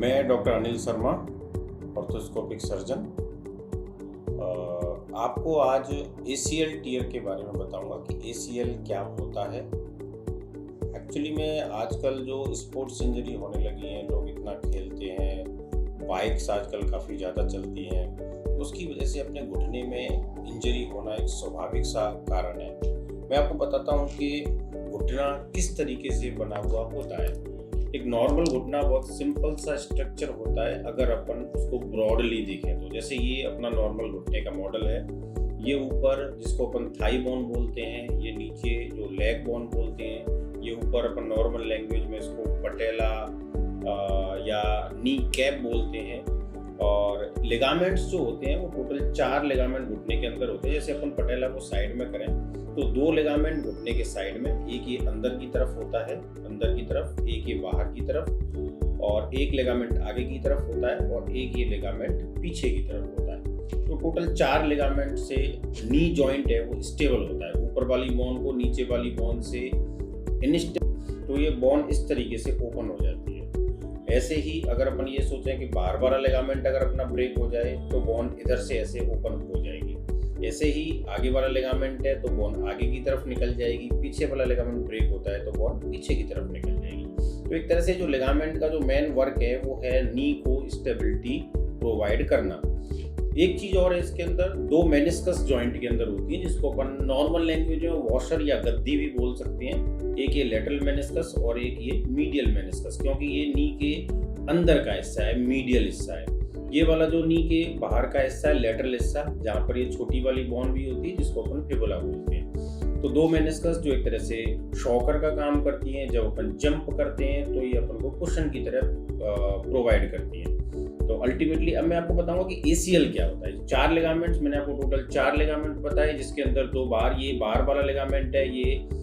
मैं doctor Anil Sharma, ऑर्थोस्कोपिक surgeon. आपको आज ACL टीयर के बारे में बताऊंगा कि ACL क्या होता है। एक्चुअली में आजकल जो स्पोर्ट्स इंजरी होने लगी हैं, लोग इतना खेलते हैं, बाइक्स आजकल काफ़ी ज़्यादा चलती हैं, उसकी वजह से अपने घुटने में इंजरी होना एक स्वाभाविक सा कारण है। मैं आपको बताता हूँ कि घुटना किस तरीके से बना हुआ होता है। एक नॉर्मल घुटना बहुत सिंपल सा स्ट्रक्चर होता है अगर अपन उसको ब्रॉडली देखें तो। जैसे ये अपना नॉर्मल घुटने का मॉडल है। ये ऊपर जिसको अपन थाई बोन बोलते हैं, ये नीचे जो लेग बोन बोलते हैं, ये ऊपर अपन नॉर्मल लैंग्वेज में इसको पटेला या नी कैप बोलते हैं। और लिगामेंट्स जो होते हैं वो टोटल 4 लिगामेंट घुटने के अंदर होते हैं। जैसे अपन पटेला को साइड में करें तो 2 लिगामेंट घुटने के साइड में, एक ये अंदर की तरफ होता है, अंदर की तरफ, एक ये बाहर की तरफ, और एक लिगामेंट आगे की तरफ होता है, और एक ये लिगामेंट पीछे की तरफ होता है। तो टोटल 4 लिगामेंट से नी जॉइंट है वो स्टेबल होता है। ऊपर वाली बोन को नीचे वाली बोन से इनस्टेबल, तो ये बोन इस तरीके से ओपन हो जाती है। ऐसे ही अगर अपन ये सोचें कि बार वाला लिगामेंट अगर अपना ब्रेक हो जाए तो बोन इधर से ऐसे ओपन हो जाएगी। ऐसे ही आगे वाला लिगामेंट है तो बोन आगे की तरफ निकल जाएगी, पीछे वाला लिगामेंट ब्रेक होता है तो बोन पीछे की तरफ निकल जाएगी। तो एक तरह से जो लिगामेंट का जो मेन वर्क है वो है नी को स्टेबिलिटी प्रोवाइड करना। एक चीज और है इसके अंदर, 2 मेनिस्कस जॉइंट के अंदर होती है जिसको अपन नॉर्मल लैंग्वेज में वॉशर या गद्दी भी बोल सकते हैं। एक ये लेटरल मेनिस्कस और एक ये मीडियल मेनिस्कस, क्योंकि ये नी के अंदर का हिस्सा है, मीडियल हिस्सा है। ये वाला जो नी के बाहर का हिस्सा है, लेटरल हिस्सा, जहाँ पर ये छोटी वाली बोन भी होती है जिसको अपन फिबुला बोलते हैं। तो 2 मेनिस्कस जो एक तरह से शॉकर का काम करती हैं। जब अपन जंप करते हैं तो ये अपन को कुशन की तरह प्रोवाइड करती हैं। तो अल्टीमेटली अब मैं आपको बताऊंगा कि ACL क्या होता है। 4 लिगामेंट्स मैंने आपको टोटल 4 लिगामेंट बताए, जिसके अंदर 2 बार, ये बार वाला लिगामेंट है, ये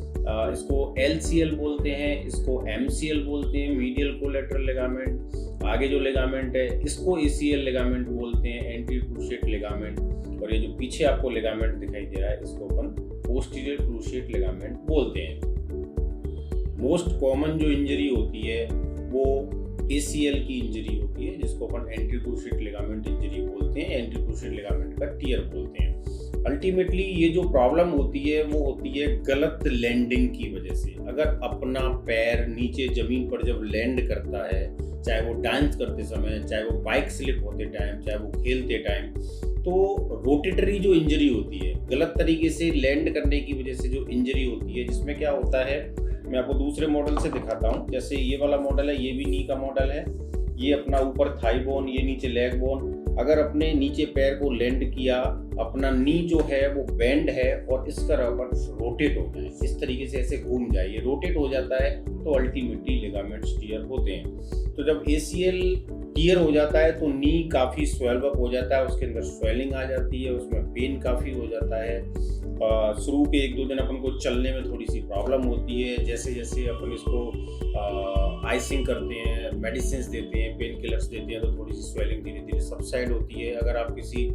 इसको LCL बोलते हैं, इसको MCL बोलते हैं, मीडियल कोलैटरल लिगामेंट। आगे जो लिगामेंट है इसको ACL लिगामेंट बोलते हैं, एंटीरियर क्रूशिएट लिगामेंट। और ये जो पीछे आपको लिगामेंट दिखाई दे रहा है इसको अपन पोस्टीरियर क्रूशिएट लिगामेंट बोलते हैं। मोस्ट कॉमन जो इंजरी होती है वो ACL की इंजरी होती है, जिसको अपन एंटीरियर क्रूशिएट लिगामेंट इंजरी बोलते हैं, एंटीरियर क्रूशिएट लिगामेंट का टियर बोलते हैं। अल्टीमेटली ये जो प्रॉब्लम होती है वो होती है गलत लैंडिंग की वजह से। अगर अपना पैर नीचे जमीन पर जब लैंड करता है, चाहे वो डांस करते समय, चाहे वो बाइक स्लिप होते टाइम, चाहे वो खेलते टाइम, तो रोटेटरी जो इंजरी होती है, गलत तरीके से लैंड करने की वजह से जो इंजरी होती है, जिसमें क्या होता है मैं आपको दूसरे मॉडल से दिखाता हूँ। जैसे ये वाला मॉडल है, ये भी नी का मॉडल है। ये अपना ऊपर थाई बोन, ये नीचे लेग बोन। अगर अपने नीचे पैर को लैंड किया, अपना नी जो है वो बेंड है और इस तरह पर रोटेट होता है, इस तरीके से ऐसे घूम जाए, ये रोटेट हो जाता है, तो अल्टीमेटली लिगामेंट्स टियर होते हैं। तो जब ACL टियर हो जाता है तो नी काफ़ी स्वेल्व अप हो जाता है, उसके अंदर स्वेलिंग आ जाती है, उसमें पेन काफ़ी हो जाता है। शुरू के 1-2 दिन अपन को चलने में थोड़ी सी प्रॉब्लम होती है। जैसे जैसे अपन इसको आइसिंग करते हैं, मेडिसिन देते हैं, पेन किलर्स देते हैं, तो थोड़ी सी स्वेलिंग धीरे धीरे सबसाइड होती है। अगर आप किसी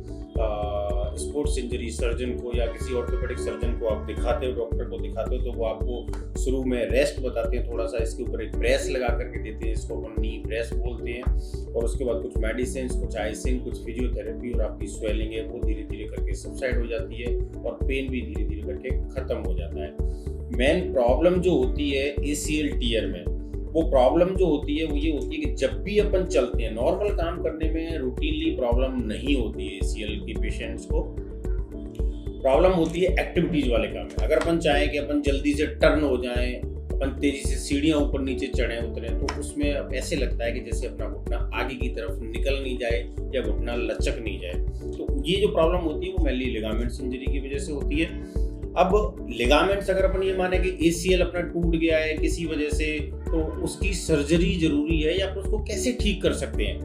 स्पोर्ट्स इंजरी सर्जन को या किसी ऑर्थोपेडिक सर्जन को आप दिखाते हो, डॉक्टर को दिखाते हो, तो वो आपको शुरू में रेस्ट बताते हैं, थोड़ा सा इसके ऊपर एक ब्रेस लगा करके देते हैं, इसको अपन नी ब्रेस बोलते हैं। और उसके बाद कुछ मेडिसिन, कुछ आइसिंग, कुछ फिजियोथेरेपी, और आपकी स्वेलिंग है वो धीरे धीरे करके सबसाइड हो जाती है और पेन भी धीरे धीरे करके खत्म हो जाता है। मेन प्रॉब्लम जो होती है ACL टियर में, वो प्रॉब्लम जो होती है वो ये होती है कि जब भी अपन चलते हैं, नॉर्मल काम करने में रूटीनली प्रॉब्लम नहीं होती है ACL के पेशेंट्स को। प्रॉब्लम होती है एक्टिविटीज वाले काम में। अगर अपन चाहें कि अपन जल्दी से टर्न हो जाएं, अपन तेजी से सीढ़ियां ऊपर नीचे चढ़ें उतरें, तो उसमें ऐसे लगता है कि जैसे अपना घुटना आगे की तरफ निकल नहीं जाए या घुटना लचक नहीं जाए। तो ये जो प्रॉब्लम होती है वो मेनली लिगामेंट्स इंजरी की वजह से होती है। अब लिगामेंट्स अगर अपन ये माने कि ACL अपना टूट गया है किसी वजह से, तो उसकी सर्जरी जरूरी है या फिर उसको कैसे ठीक कर सकते हैं,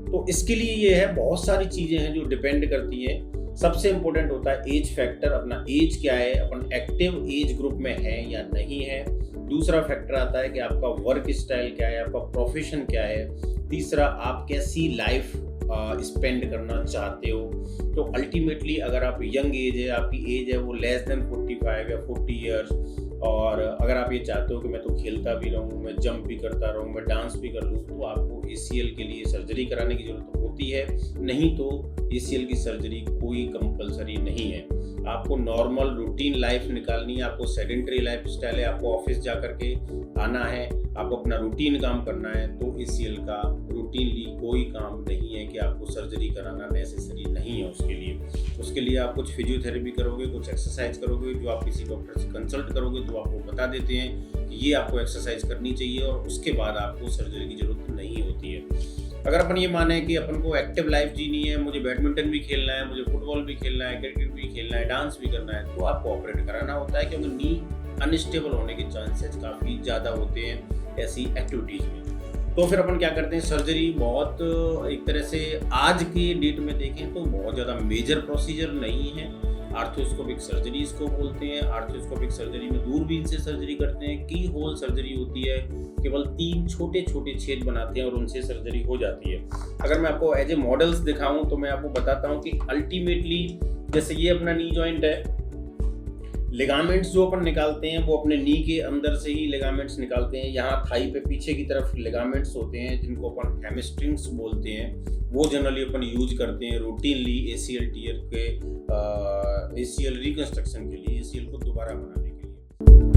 तो इसके लिए ये है, बहुत सारी चीजें हैं जो डिपेंड करती हैं। सबसे इंपॉर्टेंट होता है एज फैक्टर, अपना एज क्या है, अपन एक्टिव एज ग्रुप में है या नहीं है। दूसरा फैक्टर आता है कि आपका वर्क स्टाइल क्या है, आपका प्रोफेशन क्या है। तीसरा, आप कैसी लाइफ स्पेंड करना चाहते हो। तो अल्टीमेटली अगर आप यंग एज है, आपकी एज है वो लेस देन 45 या 40 ईयर्स, और अगर आप ये चाहते हो कि मैं तो खेलता भी रहूँ, मैं जंप भी करता रहूँ, मैं डांस भी कर लूँ, तो आपको ACL के लिए सर्जरी कराने की ज़रूरत होती है। नहीं तो ACL की सर्जरी कोई कंपल्सरी नहीं है। आपको नॉर्मल रूटीन लाइफ निकालनी है, आपको सेडेंटरी लाइफ स्टाइल है, आपको ऑफिस जा कर के आना है, आपको अपना रूटीन काम करना है, तो ACL का रूटीनली कोई काम नहीं है कि आपको सर्जरी कराना नेसेसरी नहीं है उसके लिए। उसके लिए आप कुछ फिजियोथेरेपी करोगे, कुछ एक्सरसाइज करोगे, जो आप किसी डॉक्टर से कंसल्ट करोगे तो आपको बता देते हैं कि ये आपको एक्सरसाइज करनी चाहिए और उसके बाद आपको सर्जरी की ज़रूरत नहीं होती है। अगर अपन ये माने कि अपन को एक्टिव लाइफ जीनी है, मुझे बैडमिंटन भी खेलना है, मुझे फुटबॉल भी खेलना है, क्रिकेट भी खेलना है, डांस भी करना है, तो आपको ऑपरेट कराना होता है, क्योंकि नी अनस्टेबल होने के चांसेस काफ़ी ज़्यादा होते हैं ऐसी एक्टिविटीज़ में। तो फिर अपन क्या करते हैं, सर्जरी बहुत एक तरह से आज की डेट में देखें तो बहुत ज़्यादा मेजर प्रोसीजर नहीं है। आर्थ्रोस्कोपिक सर्जरी इसको बोलते हैं। आर्थ्रोस्कोपिक सर्जरी में दूरबीन से सर्जरी करते हैं। की होल सर्जरी होती है, केवल 3 छोटे छोटे छेद बनाते हैं और उनसे सर्जरी हो जाती है। अगर मैं आपको एज ए मॉडल्स दिखाऊं तो मैं आपको बताता हूं कि अल्टीमेटली जैसे ये अपना नी जॉइंट है, लिगामेंट्स जो अपन निकालते हैं वो अपने नी के अंदर से ही लिगामेंट्स निकालते हैं। यहाँ थाई पे पीछे की तरफ लिगामेंट्स होते हैं जिनको अपन हैमस्ट्रिंग्स बोलते हैं, वो जनरली अपन यूज करते हैं रूटीनली ACL टियर के ACL रिकंस्ट्रक्शन के लिए, ACL को दोबारा बनाने के लिए।